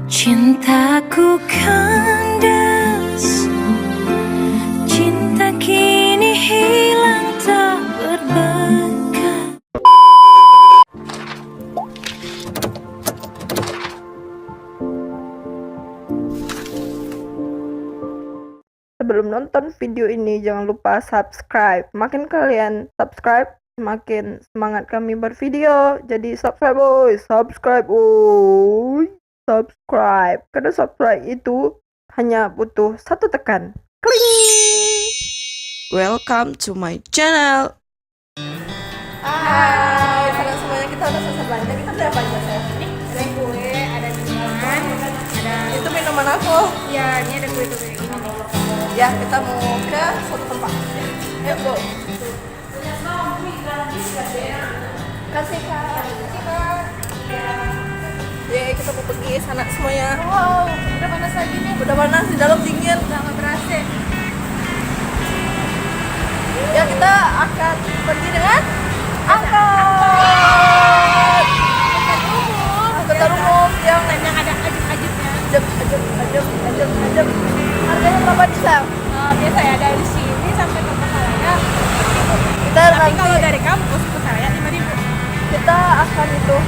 Cintaku kandas, cinta kini hilang tak berbekas. Sebelum nonton video ini jangan lupa subscribe. Makin kalian subscribe, semakin semangat kami bervideo. Jadi subscribe boy, subscribe boy. Subscribe, karena subscribe itu hanya butuh satu tekan. Kling. Welcome to my channel. Hai, salam semuanya, kita udah selesai belanja. Kita beli apa aja saya? Ini ada kue, ada minuman, ada Itu minuman aku. ya ini ada kue tuh kayak gini nih. Ya, kita mau ke suatu tempat. Ayo, Bu. Kasih Kak. Yeay, kita mau pergi sana semuanya. Wow, udah panas lagi nih. Udah panas, di dalam dingin. Udah nggak berasa. Ya, kita akan pergi dengan angkot. Angkutan umum yang Yang ada ajib-ajibnya. ajab. Harganya berapa nih, Sam? Biasa ya dari sini sampai ke Pasaraya. Kita Tapi nanti kalau dari kampus ke Pasaraya 5.000. kita akan itu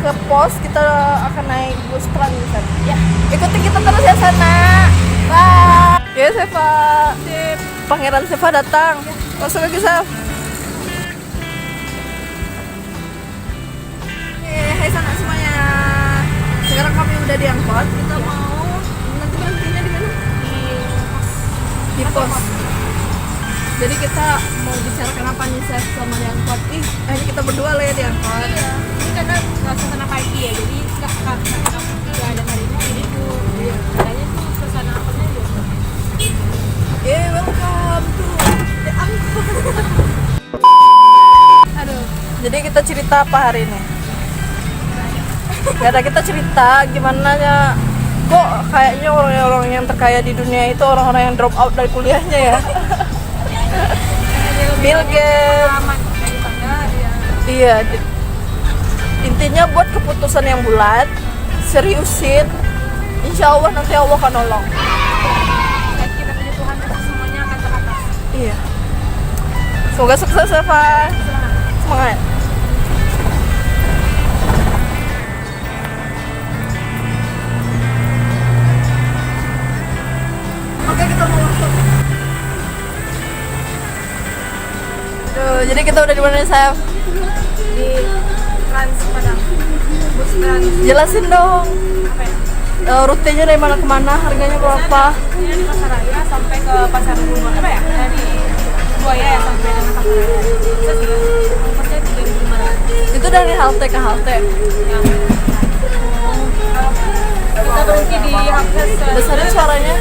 ke pos, kita akan naik bus trans Sam. Ya. Ikuti kita terus ya sana. Bye. Ya, Seva. Sip. Pangeran Seva datang. Masuk lagi, Sam. Hai sana semuanya. Sekarang kami udah di angkot. Kita mau nanti berhentinya di mana? Di pos. Jadi kita mau bicarakan apa nih, Chef, sama di angkot? Ini kita berdua lah ya di angkot. Iya. Ini karena suasana pagi ya, jadi nggak ada harinya ini tuh. Iya. Kayaknya tuh suasana apanya biasa. Welcome to the angkot. Aduh. Jadi kita cerita apa hari ini? Ya, kita cerita gimana ya, kok kayaknya orang-orang yang terkaya di dunia itu orang-orang yang drop out dari kuliahnya ya. Bill Gates. Aman daripada ya. Iya, intinya buat keputusan yang bulat, seriusin, insya Allah nanti Allah akan nolong. Dan kita punya Tuhan pasti semuanya akan teratas. Iya. Semoga sukses ya, Pak. Semangat. Oke, kita mau masuk. Tuh, jadi kita udah di mana nih, Sam? Di Trans Padang, bus Trans Jelasin dong. apa ya? Rutenya dari mana ke mana, harganya berapa? Ini di Pasaraya sampai ke Pasar Rumah apa ya? Dari Buaya ya sampai dengan Pasaraya. Terus ongkosnya 3.500. Itu dari halte ke halte. Yang kita berhenti di halte Besarin suaranya.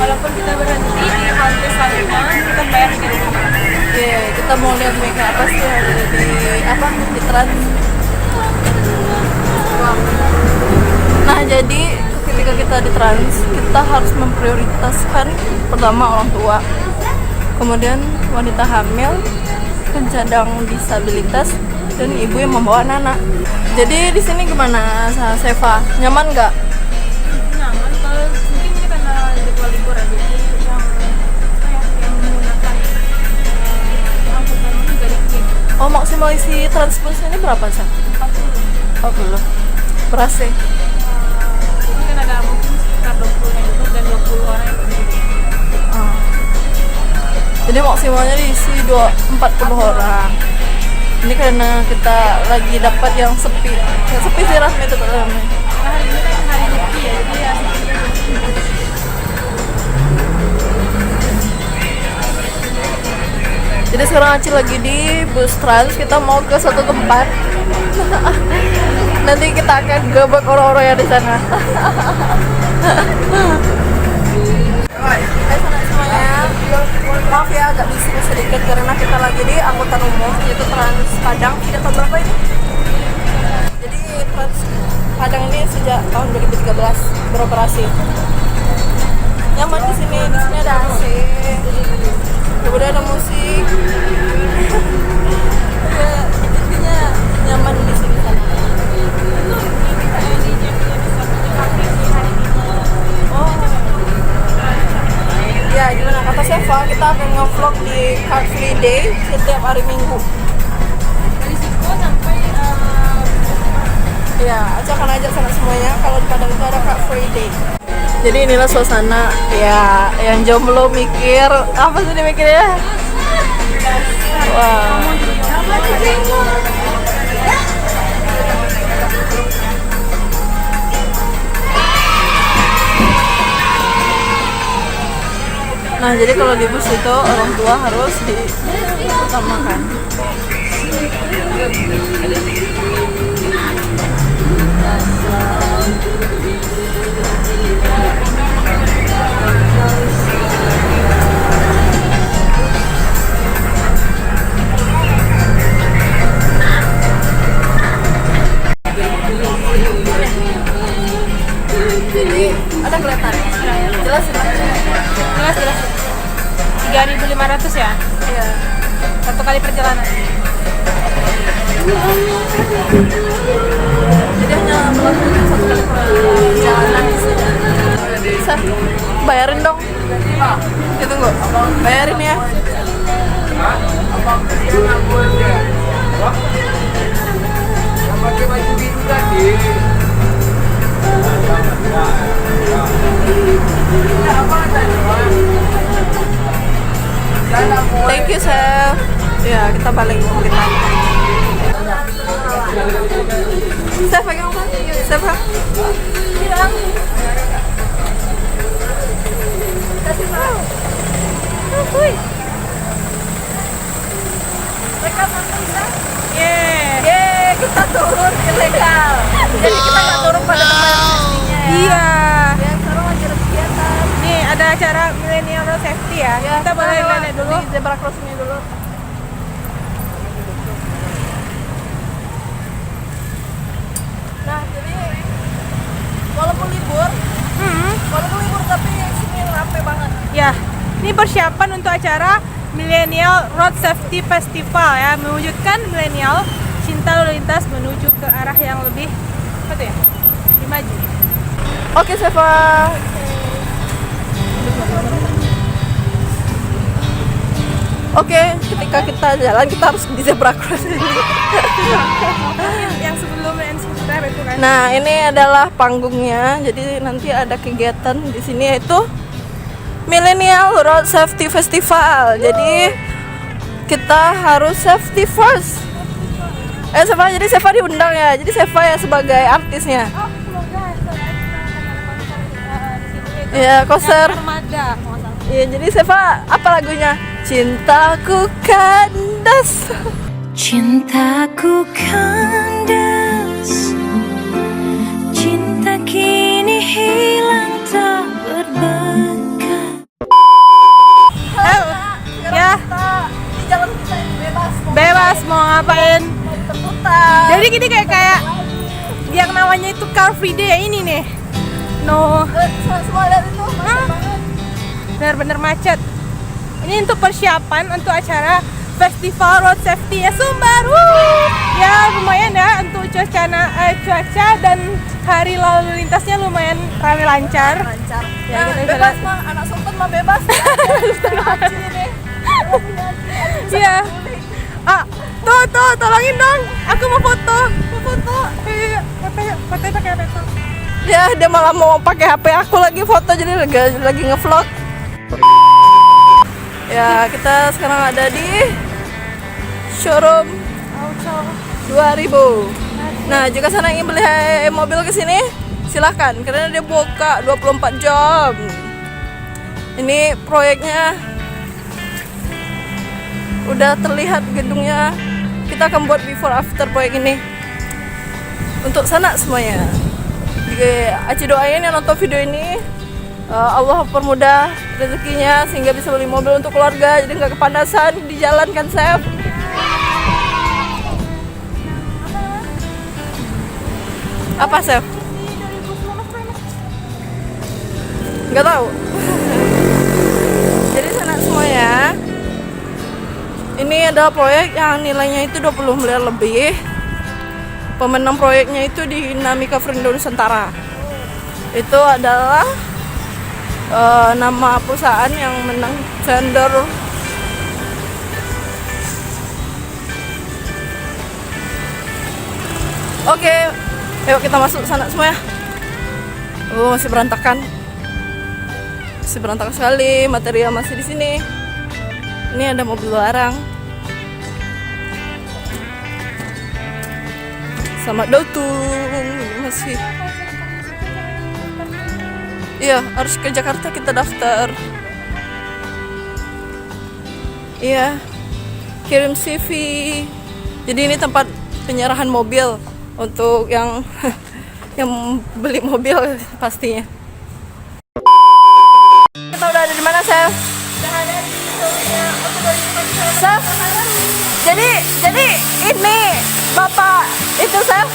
walaupun kita berhenti di halte selanjutnya kita bayar 3.500. Oke, kita mau lihat mereka apa sih yang ada di Trans. Nah, jadi ketika kita di Trans, kita harus memprioritaskan pertama orang tua, kemudian wanita hamil, penyandang disabilitas, dan ibu yang membawa anak-anak. Jadi di sini gimana, Seva? Nyaman nggak? Nyaman kalau mungkin ini karena jadwal libur ya, jadi yang apa ya, yang menggunakan angkutan umum juga dikit. Oh, maksimal isi Transbus ini berapa, Sa? 40. Oh, belum. Berasa. Ini kan ada mungkin sekitar 20 yang duduk dan 20 orang yang berdiri. Jadi maksimalnya diisi 40 orang. Ini karena kita lagi dapat yang sepi. Yang sepi sih Rahmi itu Rahmi. Karena hari ini kan hari nyepi ya, jadi ya Jadi sekarang Aci lagi di bus Trans, kita mau ke suatu tempat. Nanti kita akan gebek orang-orang yang di sana. Hai sana semuanya. Maaf ya agak bising sedikit karena kita lagi di angkutan umum yaitu Trans Padang. Tidak tahu berapa ini? Jadi Trans Padang ini sejak tahun 2013 beroperasi. Nyaman di sini ada AC. Kemudian ada musik. Ya, intinya nyaman di sini sana. Seva kita akan nge-vlog di Car Free Day setiap hari Minggu. Dari situ sampai Ya, Aca akan ajak sana semuanya kalau di Padang itu ada Car Free Day. Jadi inilah suasana ya, yang jomblo mikir apa sih dia mikirnya? Wah. Nah, jadi kalau di bus itu orang tua harus diutamakan. Jadi ada kelihatan? Jelas ya? jelas 3.500 ya, Iya. satu kali perjalanan. Jadi hanya melakukan satu kali perjalanan di sini. Bisa bayarin dong. Tunggu, bayarin ya. Pakai baju biru tadi. Thank you, Chef. Ya, kita balik kita. Chef, pakai apa? Chef, ha? Hilang. Kasih tahu. Wih. Mereka nonton, Chef. Yeay, kita turun ilegal. Jadi kita nggak turun pada tempat yang mestinya ya. Iya. Ya, sekarang lagi ada kegiatan. Nih ada acara millennial road safety ya. Kita boleh lihat dulu. Di zebra crossing dulu. Nah, jadi walaupun libur tapi sini rame banget. Ya, ini persiapan untuk acara Millennial Road Safety Festival ya, mewujudkan milenial cinta lalu lintas menuju ke arah yang lebih apa tuh ya? Lebih maju. Oke, Seva. Oke, ketika kita jalan kita harus di zebra crossing. Yang sebelum Instagram itu kan. Nah, ini adalah panggungnya. Jadi nanti ada kegiatan di sini yaitu Millennial Road Safety Festival. Jadi kita harus safety first. Seva, jadi Seva diundang ya. Jadi Seva ya sebagai artisnya. Oh, semoga Iya, konser. Armada. Iya, jadi Seva apa lagunya? Cintaku kandas. Cintaku kandas, cinta kini hilang tak berbekas. Ya, Di jalan kita ini bebas. bebas mau ngapain. Terputar. Jadi gini kayak yang namanya itu Car Free Day ya ini nih. No, Semua lihat itu macet banget. bener-bener macet. Ini untuk persiapan untuk acara Festival Road Safety ya Sumbar. Ya lumayan ya untuk cuaca dan hari lalu lintasnya lumayan ramai lancar. Lancar. Ya, Nah, kita bebas jalan. mah, anak sultan mah bebas. Iya. Ah, tuh tolongin dong. Aku mau foto. Iya, foto pakai apa? Ya, dia malah mau pakai HP aku lagi foto, jadi lagi ngevlog. Ya, kita sekarang ada di showroom 2000. Nah, jika sana ingin beli mobil ke sini, silahkan karena dia buka 24 jam. Ini proyeknya udah terlihat gedungnya. Kita akan buat before after proyek ini untuk sana semuanya. Aci doain yang nonton video ini, Allah permudah rezekinya sehingga bisa beli mobil untuk keluarga, jadi nggak kepanasan di jalan kan, Chef? Apa, Chef? Nggak tahu. Jadi sana semuanya, ini adalah proyek yang nilainya itu 20 miliar lebih. Pemenang proyeknya itu di Namika Vrindo Nusantara. Itu adalah nama perusahaan yang menang tender. Oke, ayo kita masuk sana semua ya. Masih berantakan. Masih berantakan sekali, material masih di sini. Ini ada mobil barang. Selamat datang. Ini masih. Iya, harus ke Jakarta kita daftar. Iya. Kirim CV. Jadi ini tempat penyerahan mobil untuk yang yang beli mobil pastinya. Kita udah ada di mana, Chef? Chef. Jadi ini Bapak itu, Chef.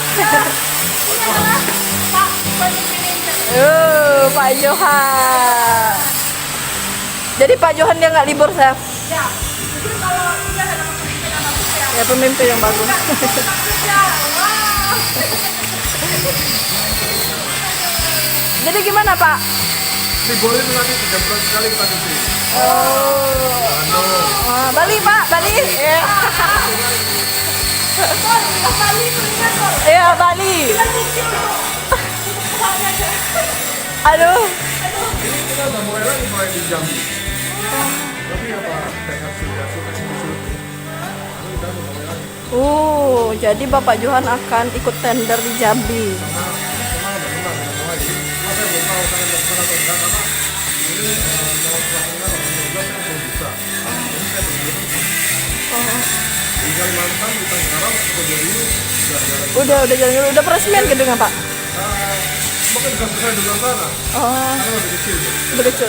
Pak Johan. Jadi Pak Johan dia nggak libur, Chef? Ya. Ya, pemimpin yang bagus. Jadi gimana, Pak? Liburin lagi 3 bulan sekali kita di sini. Bali, Pak, Bali. Ya. Iya, Bali. Aduh. Ini kita udah mulai di Jambi. Tapi apa? Tekad sudah Jadi Bapak Johan akan ikut tender di Jambi. Udah jalan, udah peresmian gedungnya, Pak. Mungkin bisa selesai di luar sana. Karena lebih kecil. Udah kecil.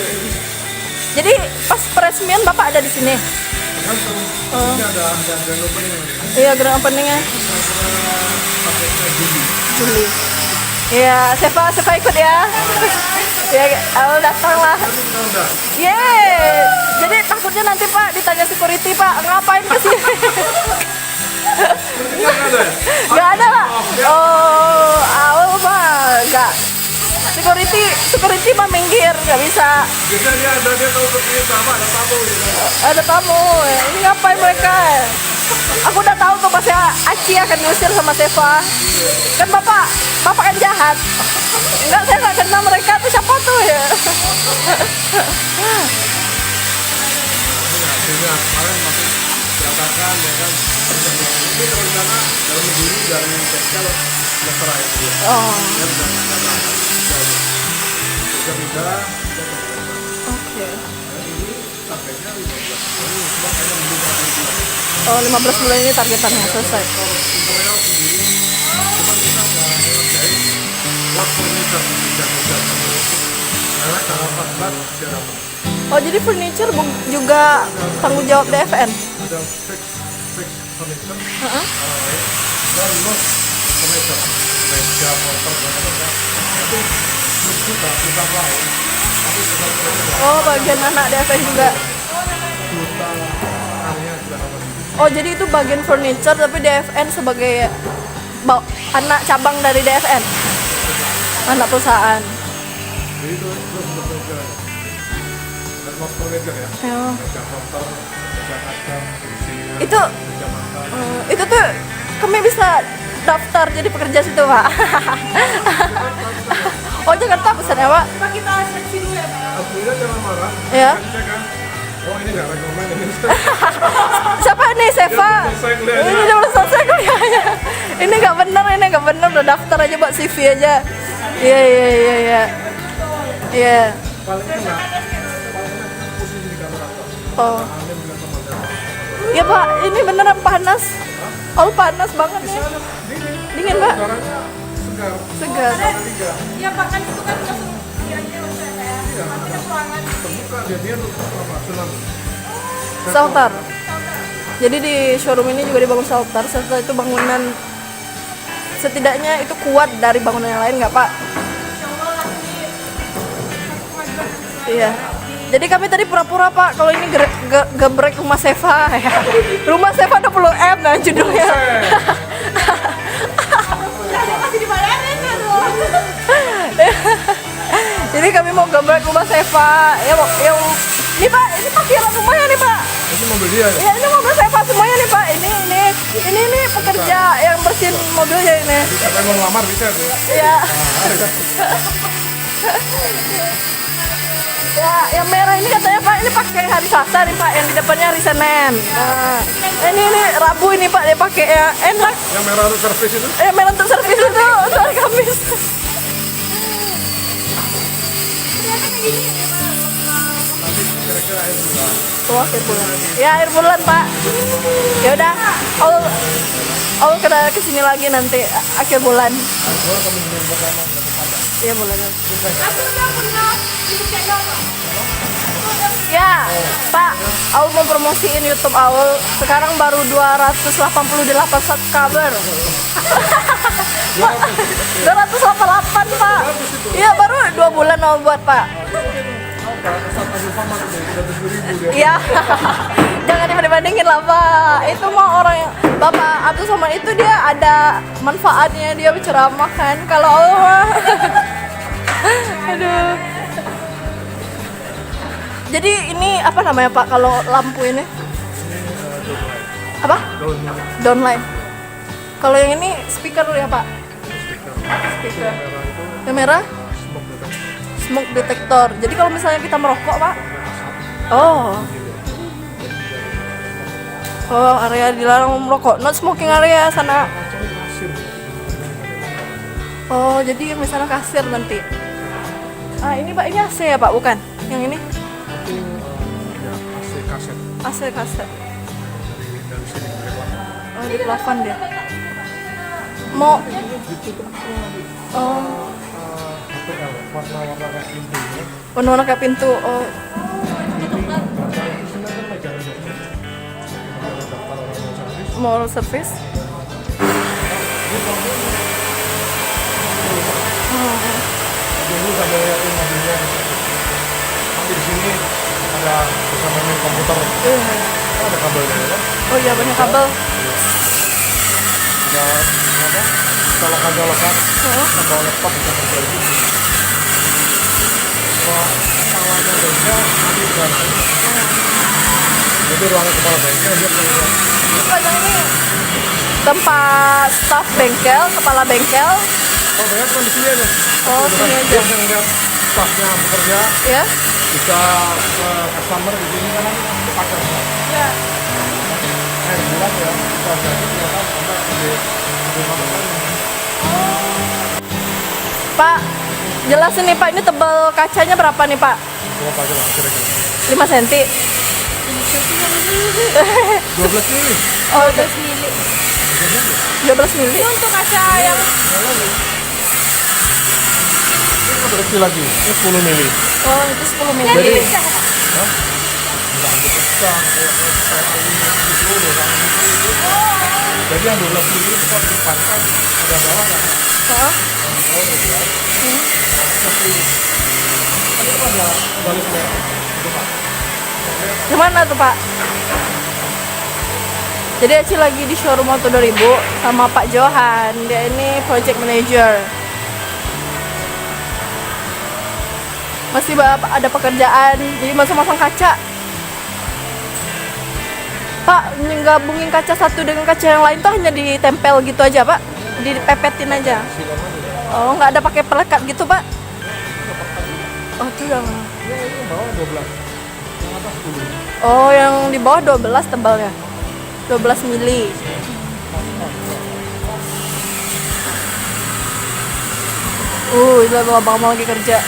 Jadi pas peresmian Bapak ada di sini. Ini ada grand opening. Iya, grand openingnya. Juli. Iya, Seva ikut ya. Ya, datang lah. Yeay. Jadi takutnya nanti Pak ditanya security, Pak, ngapain ke sini? Nggak ada, Pak. Awal Pak, nggak. Security mah minggir, nggak bisa. Biasanya dia tahu seperti sama, ada tamu. Ada tamu. Ini ngapain mereka? Aku udah tahu tuh pasti Aci akan diusir sama Seva. Kan Bapak kan jahat. Enggak, saya nggak kenal mereka tuh, siapa tuh ya? Artinya kemarin masih dikatakan ya kan, ini rencana dalam minggu ini dari Tekal Mesra itu ya. Mudah-mudahan. Oke. Ini targetnya 15 bulan. Cuma kayaknya mending 15 bulan ini targetannya selesai. Interior sendiri, cuma kita nggak ngerjain work furniture karena tanggal 14 dia dapat. Oh, jadi furniture juga tanggung jawab DFN? Ada fix furniture, dan most furniture, meja, motor, macam-macam. Itu kita lain. Oh, bagian anak DFN juga. Juta karya juga dapat. Oh, jadi itu bagian furniture tapi DFN sebagai anak cabang dari DFN, anak perusahaan. Jadi itu furniture. Dan most furniture ya. Meja motor, meja kaca, kursi. Itu tuh kami bisa daftar jadi pekerja situ, Pak. Oh, Jakarta pesan ya, Pak? Pak, kita seleksi dulu ya, Pak. Alhamdulillah jangan marah. Ya. Kan? Oh, ini nggak rekomen ini. Siapa nih, Seva? Ini udah selesai kuliahnya. Ini nggak bener, udah daftar aja buat CV aja. Iya. Paling enak posisi di kamar atas. Oh. Angin dengan pemandangan. Iya, Pak, ini beneran panas. Oh, panas banget ya. Dingin, Pak. Udaranya Segar. Ya, Pak, kan itu kan langsung dianya maksudnya ya. Maksudnya ruangan. terbuka dia untuk apa? Tsunami. Shelter. Jadi di showroom ini juga dibangun shelter. Shelter itu bangunan setidaknya itu kuat dari bangunan yang lain, nggak, Pak? Iya. Jadi kami tadi pura-pura, Pak, kalau ini gebrek rumah Seva ya. Rumah Seva 20M nah judulnya. Jadi kami mau gambar rumah Seva. Yang ini Pak, ini parkiran rumahnya nih Pak. Ini mobil dia. Ya ini mobil Seva semuanya nih Pak. Ini pekerja yang bersihin mobilnya ini. Siapa yang mau ngelamar bisa tuh. Ya. Ya, yang merah ini katanya Pak, ini pakai hari Selasa nih Pak, yang di depannya hari Senin. Nah, ini Rabu ini Pak dia pakai ya enak. Yang merah untuk servis itu. Merah untuk servis itu untuk hari Kamis. Nanti kira-kira air bulan. Oh, akhir bulan. Ya akhir bulan Pak. Ya udah, Aul kena kesini lagi nanti akhir bulan. Gua kamu minum pertama satu pada. Iya boleh. Ya, Pak, Aul mau promosiin YouTube Aul. Sekarang baru 288 subscriber. 288 Pak. Iya baru 2 bulan Aul buat Pak. Iya. Jangan dibandingin lah Pak. Itu mah orang yang Bapak Abdul Somad itu dia ada manfaatnya, dia berceramah kan. Kalau Aul mah aduh. Jadi ini apa namanya Pak kalau lampu ini? Apa? Downlight. Kalau yang ini speaker ya Pak? Speaker. Yang merah? Smoke detector. Jadi kalau misalnya kita merokok Pak? Oh. Oh, area dilarang merokok. Not smoking area sana. Oh, jadi misalnya kasir nanti. Ah, ini Pak, ini AC ya Pak, bukan? Yang ini? Ya, AC kaset. AC kaset. Dari sini ke belakang. Oh, di plafon dia. Mau oh, HPL, warna-warna kayak pintu ya. warna-warna kayak pintu. Oh, mau service? Dulu sampai liatin mobilnya. Nanti di sini ada bersama main komputer. Ada kabelnya ya. Oh iya banyak kabel. Ada apa? Colokan-colokan. Tambah laptop bisa kerja di sini. Wah, salahnya bengkel nanti ganti. Itu ruangan kepala bengkel dia punya. Padahal ini tempat staff bengkel, kepala bengkel. Oh, banyak kan di sini aja. Oh, sini aja. Dia yang lihat staffnya bekerja Ya? bisa ke customer di sini kan pakai. Ya. Bulan ya bisa jadi ya kan sampai di mana. Pak, jelasin nih Pak, ini tebal kacanya berapa nih Pak? Berapa aja lah kira-kira? 5 cm. 12 mili. Oh, 12 mili. 12 mili. Ini untuk kaca yang Ini lebih kecil lagi. Ini 10 mili. Oh, itu 10 mili. Jadi enggak untuk besar kayak aluminium itu kan. Jadi yang 12 mili itu kalau dipangkas ada bawah kan. Hah? Ini ada baliknya. Itu Pak. Gimana tuh Pak? Jadi Aci lagi di showroom Auto 2000 sama Pak Johan. Dia ini project manager. Masih ada pekerjaan, jadi masang-masang kaca. Pak, gabungin kaca satu dengan kaca yang lain tuh hanya ditempel gitu aja Pak? Dipepetin aja? Oh, nggak ada pakai pelekat gitu Pak? Oh, itu yang... Ini bawah 12. Yang atas 10. Oh, yang di bawah 12 tebalnya. 12 mili. Itu abang-abang lagi kerja.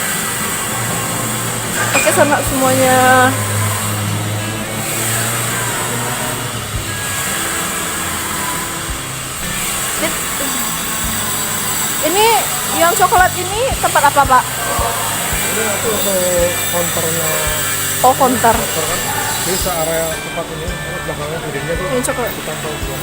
Oke, sana semuanya. Ini yang coklat ini tempat apa Pak? Ini nanti untuk counternya. Oh, counter. Counter kan. Jadi area tempat ini belakangnya gedenya tuh Ini coklat. ditempel juga.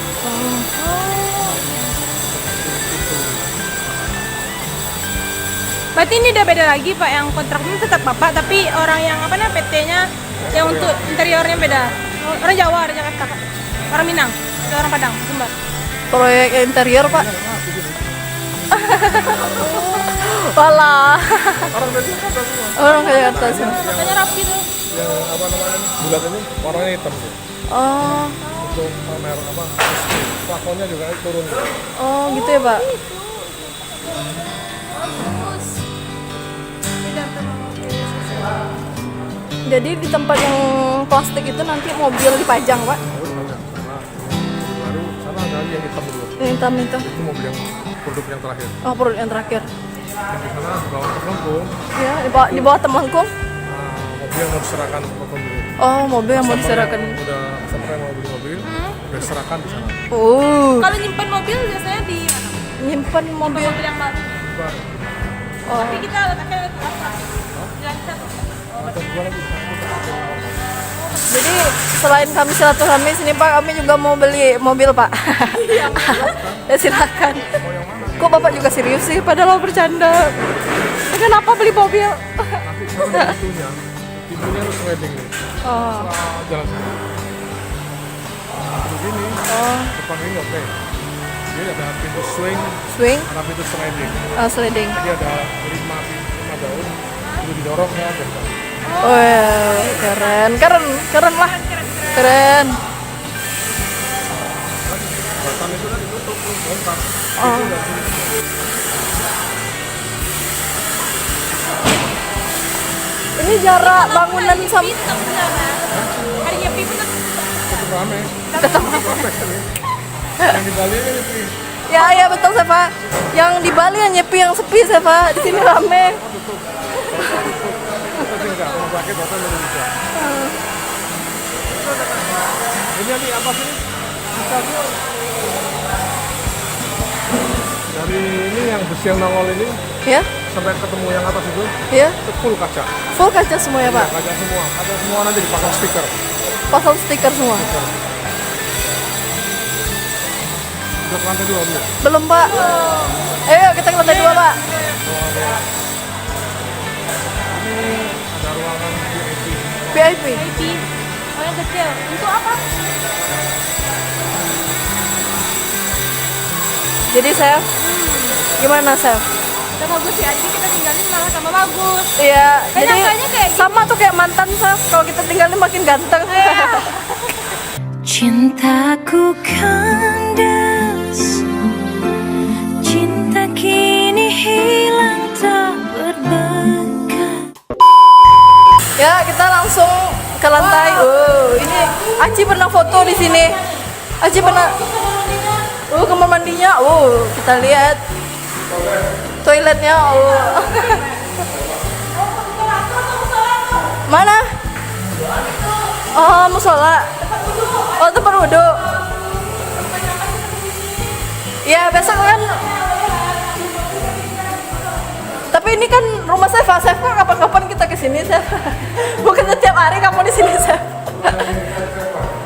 berarti ini udah beda lagi Pak, yang kontraknya tetap Bapak, tapi orang yang apa namanya PT-nya yang untuk interiornya beda. Orang Jawa, orang Jakarta, Pak. Orang Minang, ada orang Padang, Sumbar. Proyek interior Pak. Walah. Orang dari Jakarta semua. Orang ke Jakarta semua. Makanya rapi tuh. Yang apa namanya bulat ini warnanya hitam sih. Oh, Untuk merek apa? Plafonnya juga turun. oh gitu ya Pak. Jadi di tempat yang plastik itu nanti mobil dipajang Pak. Oh, banyak. Baru sana ada lagi yang hitam dulu. Yang hitam itu. Itu mobil yang produk yang terakhir. Oh, produk yang terakhir. Yang di sana di bawah Telengkung. Ya, di bawah Temanggung. Mobil yang mau diserahkan ke pembeli. Oh, mobil yang mau diserahkan. Udah sampai mau beli mobil, udah serahkan di sana. Kalau nyimpan mobil biasanya di mana? Nyimpen mobil. Mobil yang baru. Baru. Oh. Tapi kita letaknya di atas. Jangan satu. Ada dua lagi. Jadi selain kami silaturahmi sini Pak, kami juga mau beli mobil Pak. Ya silakan. Kok Bapak juga serius sih? Padahal mau bercanda. Kenapa beli mobil? Nanti sekarang pintunya harus sliding nih. Oh, Setelah jalan sini. Begini, depan ini oke. Jadi ada pintu swing, swing, ada pintu sliding. sliding. Jadi ada lima daun, itu didorong ya. Gitu. Wah, keren lah, keren. Batan itu kan ditutup, bongkar. Oh. Ini jarak bangunan sama Hari nyepi pun Cukup rame. tetap. Yang di Bali ini sih. Ya betul Seva. Yang di Bali yang nyepi, yang sepi Seva. Di sini rame. Kita sih enggak, rumah sakit batan belum bisa. Ini nanti apa sih? Dari ini yang besi yang nongol ini Ya, sampai ketemu yang atas itu ya. full kaca. Full kaca semua ya Pak. Kaca semua nanti dipasang stiker. Pasang stiker semua. Udah ke lantai 2 belum? Belum Pak. Ayo kita ke lantai 2 Pak. Ini ada ruangan VIP. VIP. VIP. Oh yang kecil. Untuk apa? Jadi Chef, gimana Chef? Udah bagus ya, jadi kita tinggalin malah tambah bagus. Iya, Kan jadi nyangkanya kayak gitu. sama tuh kayak mantan Chef. Kalau kita tinggalin makin ganteng. Cintaku kandas, cinta kini hilang tak berbekas. Ya, kita langsung ke lantai. Ini Aci pernah foto di sini. Aci pernah. Kamar mandinya. Kita lihat. Toiletnya. Mana? Oh, musola. Oh, tempat wudhu. Ya, besok kan. Tapi ini kan rumah Seva. Seva kapan-kapan kita ke sini, Seva. Bukan setiap hari kamu di sini, Seva.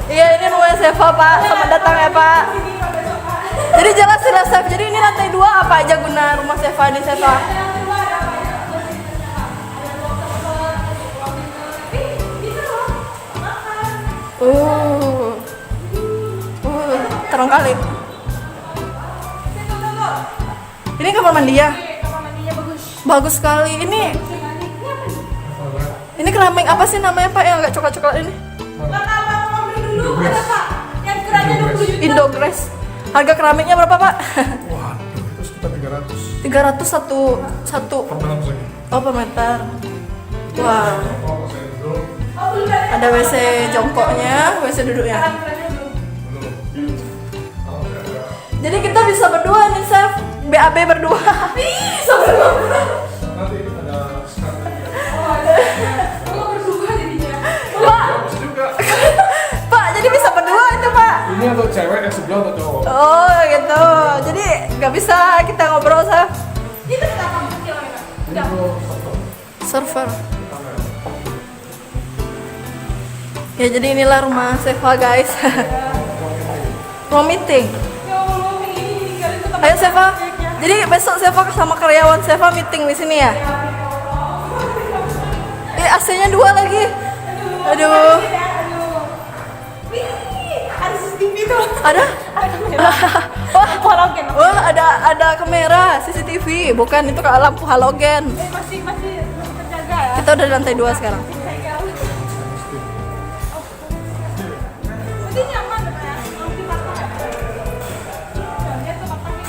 Iya, ini rumah Seva, Pak. Selamat datang ya, Pak. Jadi jelas sudah Seva. Jadi ini lantai 2 apa aja guna rumah Seva di Seva? Terang kali. Ini kamar mandi ya? Kamar mandinya bagus. Bagus sekali. Ini keramik apa sih namanya Pak yang agak coklat-coklat ini? Ada Pak, yang kerannya 20 juta. Indoglass. Harga keramiknya berapa Pak? Waduh, itu sekitar 300 300 satu. per meter persegi. Oh per meter. Wah. Ada WC jongkoknya, WC duduknya. Jadi kita bisa berdua nih Chef. BAB berdua. Bisa berdua. Nanti ada Kalau berdua jadinya. Pak, juga. Pak, jadi bisa berdua itu Pak. Ini untuk cewek yang sebelah atau cowok? Oh gitu. Jadi nggak bisa kita ngobrol Chef. Itu kenapa kecil ya? Ini untuk Server. Ya jadi inilah rumah Seva guys. Ruang meeting. Ya Allah, ini ditinggalin tuh Ayo Seva. Jadi besok Seva sama karyawan Seva meeting di sini ya. AC-nya 2 lagi. Aduh. ada CCTV Ada? Oh, halogen. Oh, ada kamera CCTV, bukan itu lampu halogen. Masih terjaga ya. Kita udah di lantai 2 sekarang. Berarti nyaman ya, Pak ya? Di pasar ya? Lihat tuh papanya.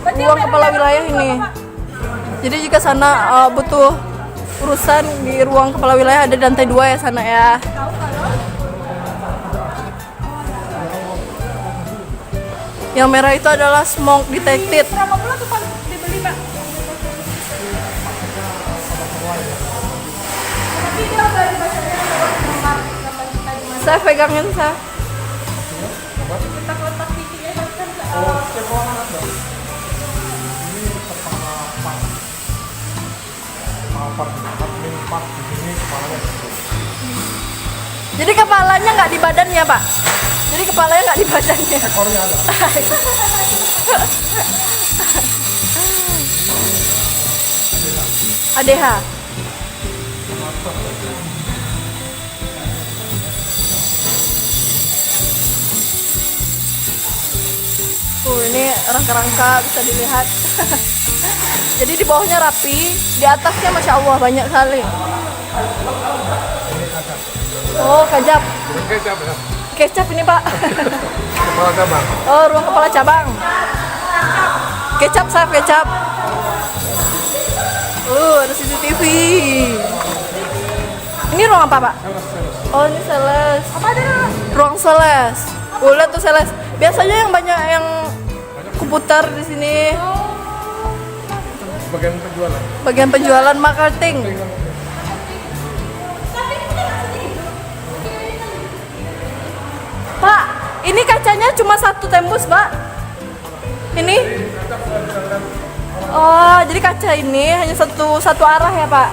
Berarti Ruang yang kepala merah-merah wilayah itu ini. apa, Pak? Jadi jika sana butuh urusan di ruang kepala wilayah ada di lantai 2 ya sana ya. Yang merah itu adalah smoke detected. Berapa bulan tuh Pak dibeli, Pak? Tapi dia udah dibacain gambar kita di mana. Saya pegangin saya. Letak-letak titiknya pasti kan Setiap ruangan ada. Ini kepala admin part di sini kepalanya. Jadi kepalanya nggak di badannya Pak. Jadi kepalanya nggak di badannya. Ekornya ada. ADH. Ini rangka-rangka bisa dilihat. Jadi di bawahnya rapi, di atasnya masya Allah banyak sekali. Oh, kajap. Bukan kecap ya. Kecap ini Pak. Kepala cabang. Oh, ruang kepala cabang. Kecap, saya kecap. Ada CCTV. Ini ruang apa Pak? Oh, ini sales. apa ada? Ruang sales. Lihat tuh sales. Biasanya yang banyak yang kuputar di sini. Bagian penjualan. Bagian penjualan marketing. Pak, ini kacanya cuma satu tembus, Pak. Ini? Oh, jadi kaca ini hanya satu arah ya, Pak?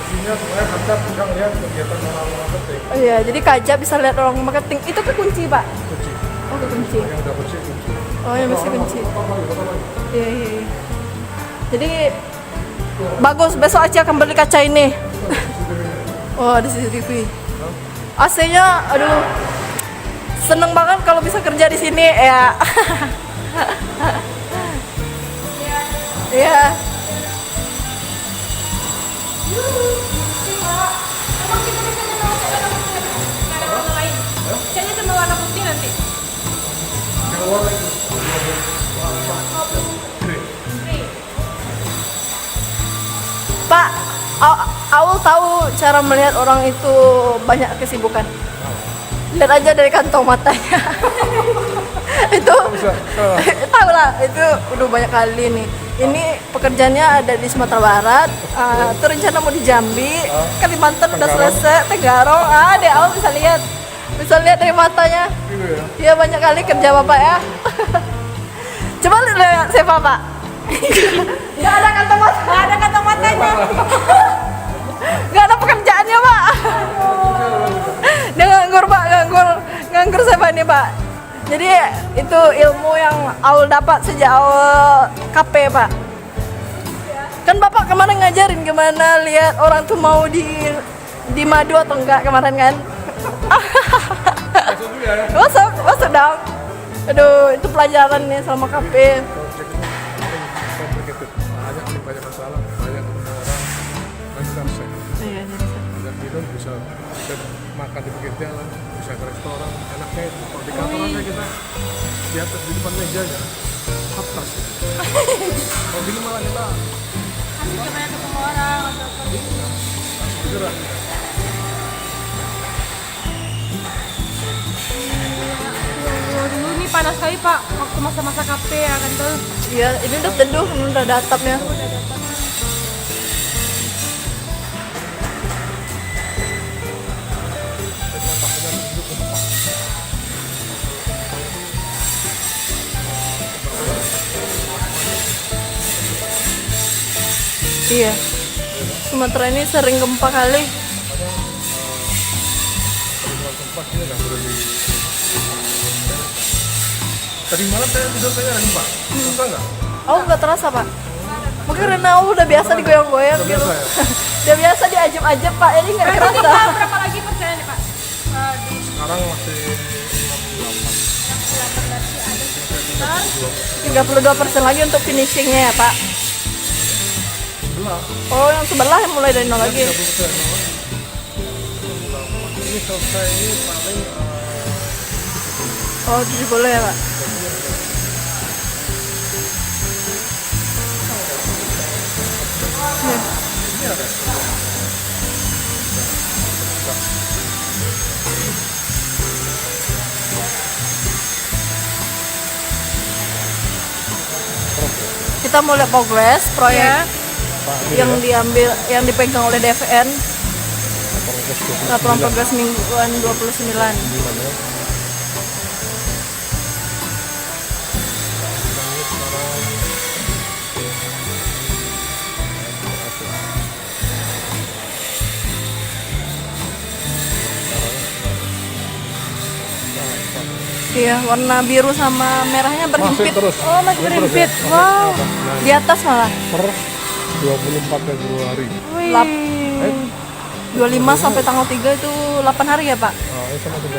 Isinya sebenarnya kaca bisa lihat kegiatan orang-orang marketing. Oh iya, jadi kaca bisa lihat orang marketing. Itu kekunci, Pak? Kunci. Oh, kekunci. Yang udah bersih kunci. Oh, yang bersih kunci. Apa? Iya, iya, iya. Jadi bagus, besok Aci akan beli kaca ini. Oh, ada CCTV. AC-nya, aduh, seneng banget kalau bisa kerja di sini ya. Iya. Emang kita bisa nyewa warna putih nggak ada warna lain? Kayaknya cuma warna putih nanti. Yang warna itu. Pak, Aul tahu cara melihat orang itu banyak kesibukan. Lihat aja dari kantong matanya. Itu Bisa. tahu lah, itu udah banyak kali nih. Ini pekerjaannya ada di Sumatera Barat, itu rencana mau di Jambi, Kalimantan udah Tenggarong. selesai, Tenggarong, deh Aul bisa lihat dari matanya. Gitu ya. Iya banyak kali kerja bapak ya. Coba lihat saya Pak. Nggak ada kantong mata. Nggak ada kantong matanya. Nggak ada pekerjaannya Pak. Dia nganggur Pak, nganggur saya nih Pak. Jadi itu ilmu yang Aul dapat sejak awal KP Pak. Kan Bapak kemarin ngajarin gimana lihat orang tuh mau di madu atau enggak kemarin kan? Masuk dulu ya. Masuk dong. Aduh, itu pelajaran nih selama KP. Complicated. Banyak masalah, banyak orang. Nanti selesai. Iya, Ada minum bisa makan di pinggir jalan, bisa ke restoran, enaknya itu. Kalau di kantor aja kita di atas di depan mejanya, atas. Kalau gini malah kita Nanti gimana ketemu orang atau apa? bergerak. Dulu nih panas sekali Pak, waktu masa-masa KP ya kan tuh. Iya, ini udah teduh, udah ada atapnya. Iya, Sumatera ini sering gempa kali. Tempat ini nggak boleh di. Tadi malam saya tidur saya ada gempa, masa nggak? Oh, nggak terasa Pak? Mungkin karena udah biasa digoyang-goyang Udah gitu. biasa ya? Udah biasa diajak-ajak Pak, ini nggak Berarti kerasa. kita berapa lagi percaya nih Pak? Di sekarang masih 32% lagi untuk finishingnya ya Pak. 68. Oh yang sebelah yang mulai dari nol lagi. 30%. Ini selesai ini paling Oh 70 ya Pak. ini ada. Kita mau lihat progres proyek Ya. yang diambil, yang dipegang oleh DVN. Laporan progres mingguan 29. Iya, warna biru sama merahnya berhimpit. terus. Oh, masih Terus berhimpit. ya? Wow. Nah, Di atas malah. per 24 Februari. Lap 25 sampai tanggal 3 itu 8 hari ya, Pak? Ini sama 3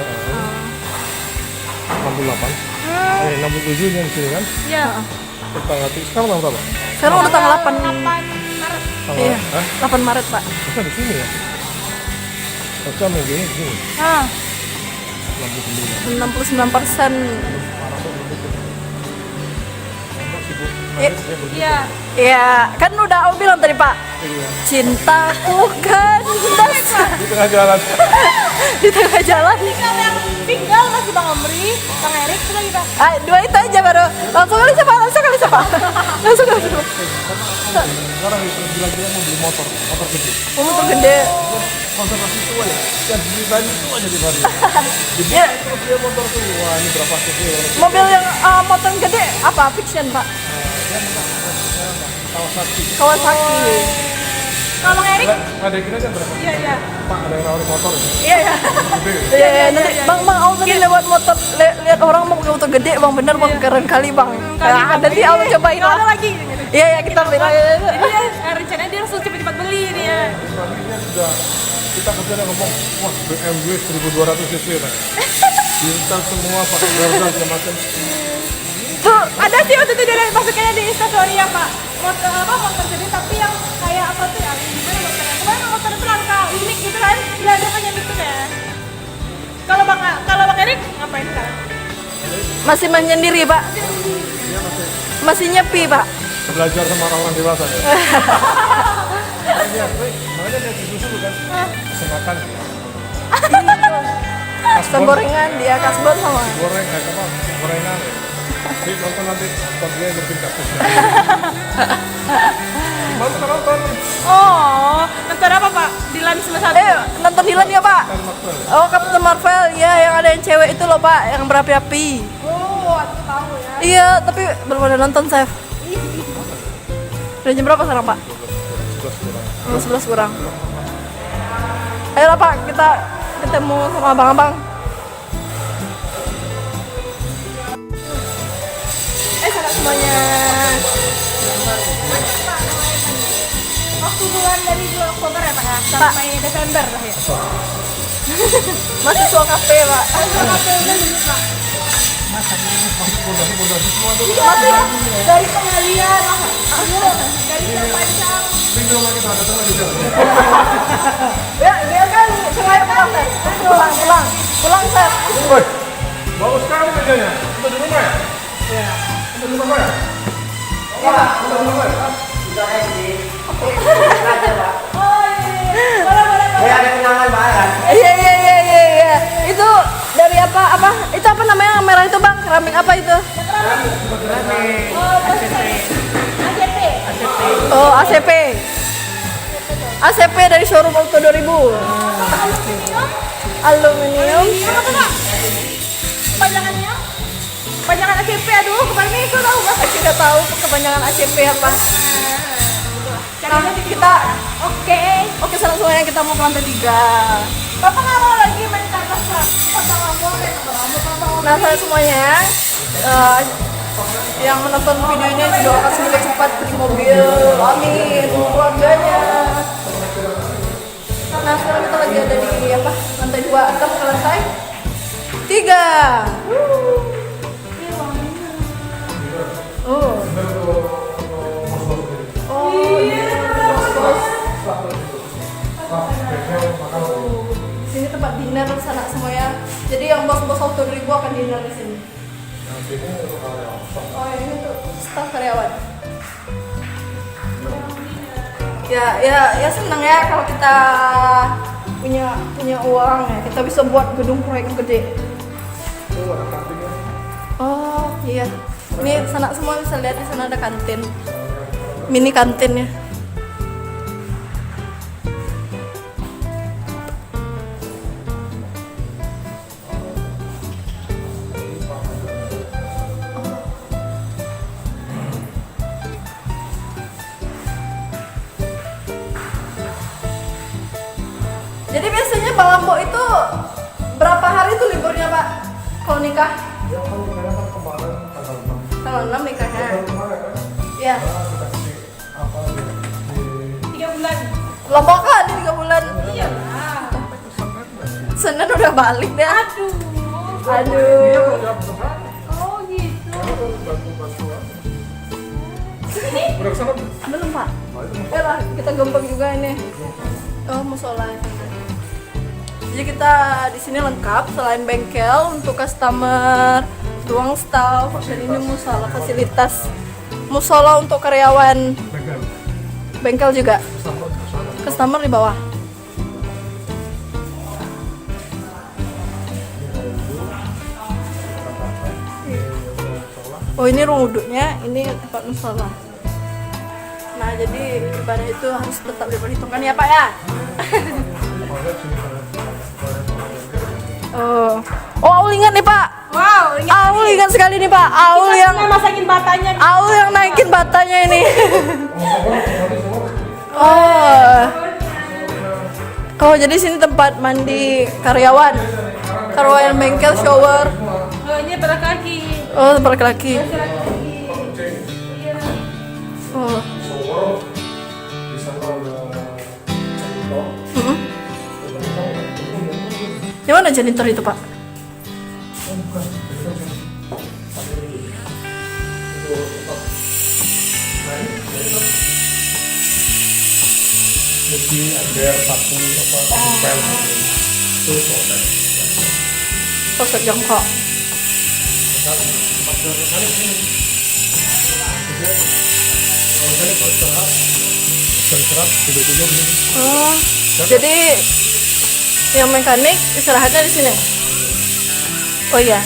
68. 67 yang sini kan? Ya. Tanggal sekarang tanggal berapa? Sekarang udah tanggal 8. 8 Maret. Iya, 8 Maret, Pak. Harusnya di sini ya? Harusnya minggu ini di sini. Ah. 69. 69%. Iya. Iya, kan udah aku bilang tadi, Pak. Cintaku kandas Di tengah jalan. di tengah jalan. Kalau yang tinggal masih Bang Omri, Bang Erik, itu lagi Pak. Ah, dua itu aja baru. Langsung kali siapa? Langsung kali siapa? Langsung kali siapa? Sekarang itu gila-gila mau beli motor gede. Motor gede. Konservasi tua ya? Yang beli tadi itu aja di Bali. Iya, Terus dia motor tuh, wah ini berapa cc ya? mobil yang motor gede apa? Fiction, Pak. Kawasaki. Kawasaki. Kalau Bang Erik? Ada kira aja berapa? Iya, iya. Pak ada yang nawarin motor ya? Iya, iya. Gede. Iya, iya. Nanti Bang Aul tadi lewat motor, lihat orang mau pakai motor gede, Bang, bener Bang, keren kali Bang. Nah, nanti Aul cobain Nggak ada lah. lagi. Iya, ya kita bilang. Jadi dia rencananya dia langsung cepet-cepet beli dia. Tadi dia sudah kita kerja ngomong, wah BMW 1200 cc kan. Diinstal semua pakai gagal macam. Tuh, ada sih waktu itu dia masukinnya di instastory ya Pak. Motor gede tapi yang kayak apa tuh ya? Gimana motornya? Kemarin motor itu langka, unik gitu kan? Dia ada kan yang gitu ya. Kalau Bang Erik ngapain sekarang? Masih menyendiri, Pak. Masih nyepi, Pak. Belajar sama orang-orang dewasa ya. Makanya dia susu kan. Kesempatan. Kasbon gorengan, dia kasbon sama. Goreng kayak apa? Gorengan. Jadi nonton nanti dia bikin kasus. Gimana kita nonton? Oh, nonton apa Pak? Dilan semester 1? Nonton Dilan ya, Pak? Oh, Captain Marvel. Ya, yang ada yang cewek itu loh, Pak, yang berapi-api. Oh, aku tahu ya. Iya, tapi belum ada nonton, Chef. Udah jam berapa sekarang, Pak? 11 kurang. Ayolah, Pak, kita ketemu sama abang-abang. Salam semuanya. Waktu bulan dari bulan Oktober ya Pak ya? Sampai Desember lah ya? Mahasiswa kafe, Pak. Masih dari pengalian, dari terpanjang. Ya, dia kan sengaja pulang, Chef. Pulang, Chef. Woi, bagus sekali kerjanya. Untuk di rumah ya? Iya. Untuk di rumah ya? Iya, untuk di rumah ya? Iya. Itu dari apa? Itu apa namanya yang merah itu, Bang? Keramik apa itu? Oh, ACP. ACP dari showroom Auto 2000. Aluminium. Apa Pak? Panjangannya? Panjangan ACP, aduh kemarin itu tahu Pak. Aku nggak tahu kepanjangan ACP apa. Nanti kita Oke, salam semuanya, kita mau ke lantai 3. Bapak nggak mau lagi main ke atas Pak? Bapak nggak mau main ke atas. Nah, salam semuanya yang menonton video ini doakan semoga cepat beli mobil, amin, keluarganya. Nah, sekarang kita lagi ada di lantai 2, kita mau ke lantai 3. Oh. Oh, bos. Sini tempat dinner sana semuanya. Jadi yang bos-bos auto 2000 akan dinner di sini. Oh, ini untuk staf karyawan. Ya senang ya kalau kita punya uang ya. Kita bisa buat gedung proyek yang gede. Oh, iya. Ini sana semua bisa lihat di sana ada kantin. Mini kantin ya. Jadi biasanya Bang Ambo itu berapa hari tuh liburnya Pak kalau nikah? Ya kan kemarin tanggal 6. Tanggal 6 nikahnya. Kemarin kan? Iya. Dikasih apa di 3 bulan. Lombok kan 3 bulan. Iya. Senin udah balik deh. Aduh. Aduh. Oh gitu. Bantu-bantuan. Udah kesana belum? Belum Pak. Ya lah, kita gempeng juga ini. Oh, musola. Jadi kita di sini lengkap selain bengkel untuk customer, ruang staff, dan ini musola fasilitas musola untuk karyawan, Pegang. bengkel juga. Sampai ke sana. Customer di bawah. Oh, ini ruang wudhunya, ini tempat musola. Nah, jadi ibadah itu harus tetap diperhitungkan ya Pak ya. Oh, Aul ingat nih Pak. Wow, Aul ingat sekali nih Pak. Aul yang masakin batanya. Aul yang naikin batanya ini. Oh. Oh, jadi sini tempat mandi karyawan. Karyawan bengkel, shower. Oh, ini pada kaki. Oh, tempat laki-laki. Oh. Di sana udah Mm-mm. Yang mana janitor itu Pak? jadi ember sapu apa tempel itu soalnya Sosok jongkok. cerap tidur nih. Oh. Jadi yang mekanik istirahatnya di sini. Oh iya.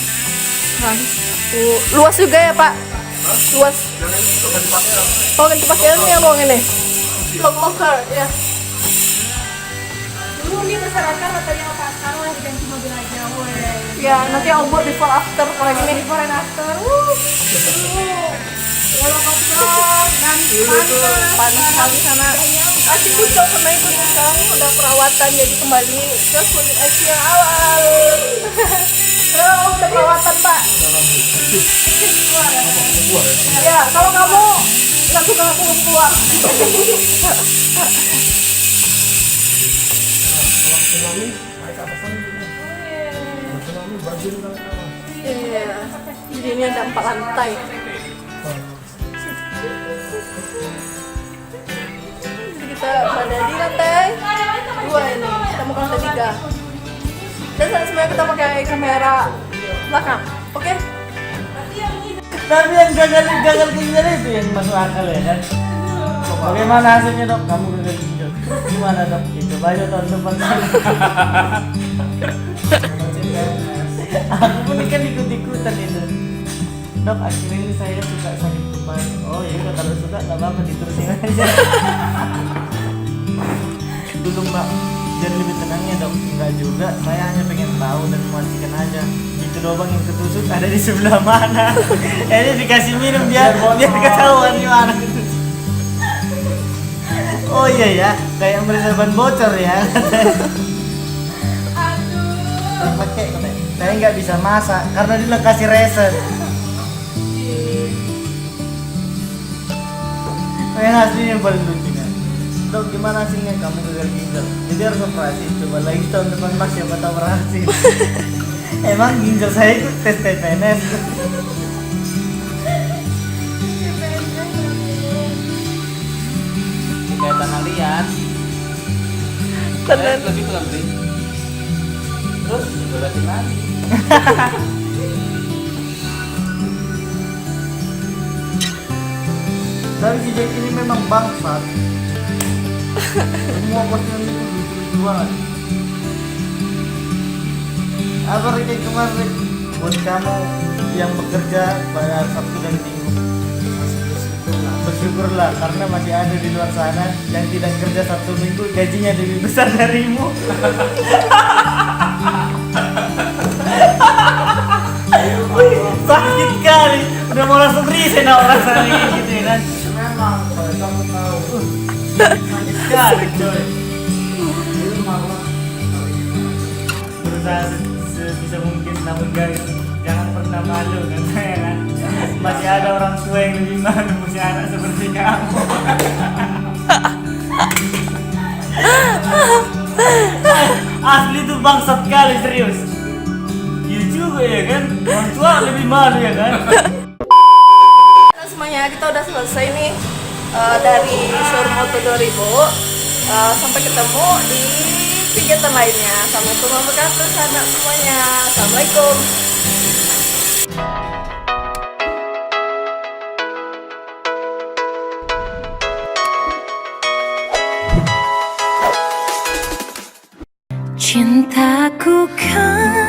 Nah, luas juga ya Pak. Luas. Oh, ganti pakaian yang ruang ini. Locker ya. Dulu ini berserakan katanya Pak, sekarang lagi ganti mobil aja, weh. Ya, nanti aku buat before after kalau gini. Before and after. Walau kotor dan Panas sekali sana. Asik kucok sama itu tuh sekarang udah perawatan jadi kembali ke kulit Asia yang awal. Oh, udah perawatan Pak. Ya, kalau kamu nggak suka aku keluar. Tsunami naik ke atas sana gitu. Tsunami banjir naik ke atas. Iya. Jadi ini ada 4 lantai. Jadi kita berada di lantai 2 ini. Kita mau ke lantai 3. Dan semuanya kita pakai kamera belakang. Oke? Tapi yang gagal ginjal itu yang masuk akal ya kan? Bagaimana hasilnya dok? Kamu gagal ginjal. Gimana dok? Itu aja tahun depan. Aku pun kan ikut-ikutan itu. Dok, akhirnya ini saya suka sakit kepala. Oh ya udah kalau suka nggak apa-apa diterusin aja. Dulu mbak, jadi lebih tenangnya dok. Enggak juga, saya hanya pengen tahu dan memastikan aja. Itu lubang yang ketusuk ada di sebelah mana. Ini dikasih minum biar ketahuan gimana. Oh iya ya, kayak merasa ban bocor ya. Aduh. Pakai katanya. Saya nggak bisa masak karena dia kasih reset. Yang aslinya paling lucu kan. Dok gimana hasilnya kamu gagal ginjal? Jadi harus operasi. Coba lagi tahun depan mas siapa tahu berhasil. Emang ginjal saya ikut tes TPNS. Kayak tanah liat. Tenan. Lebih tuh beli. Terus bebasin lagi. Tapi si Jack ini memang bangsat. Semua postingan itu lucu-lucu banget. Apa kayak kemarin buat kamu yang bekerja pada Sabtu dan Minggu, bersyukurlah karena masih ada di luar sana yang tidak kerja Sabtu Minggu gajinya lebih besar darimu. Wih, sakit kali, udah mau langsung resign orang sana gitu ya kan. Memang kalau kamu tahu sakit kali coy. Berusaha sebisa mungkin namun guys jangan pernah malu kan saya kan. Masih ada orang tua yang lebih malu punya anak seperti kamu. Asli tuh bangsat kali serius. Iya juga ya kan, orang tua lebih malu ya kan. Nah, semuanya kita udah selesai nih dari showroom Auto 2000. Sampai ketemu di kegiatan lainnya. Assalamualaikum warahmatullahi wabarakatuh semuanya. Assalamualaikum. Cintaku kan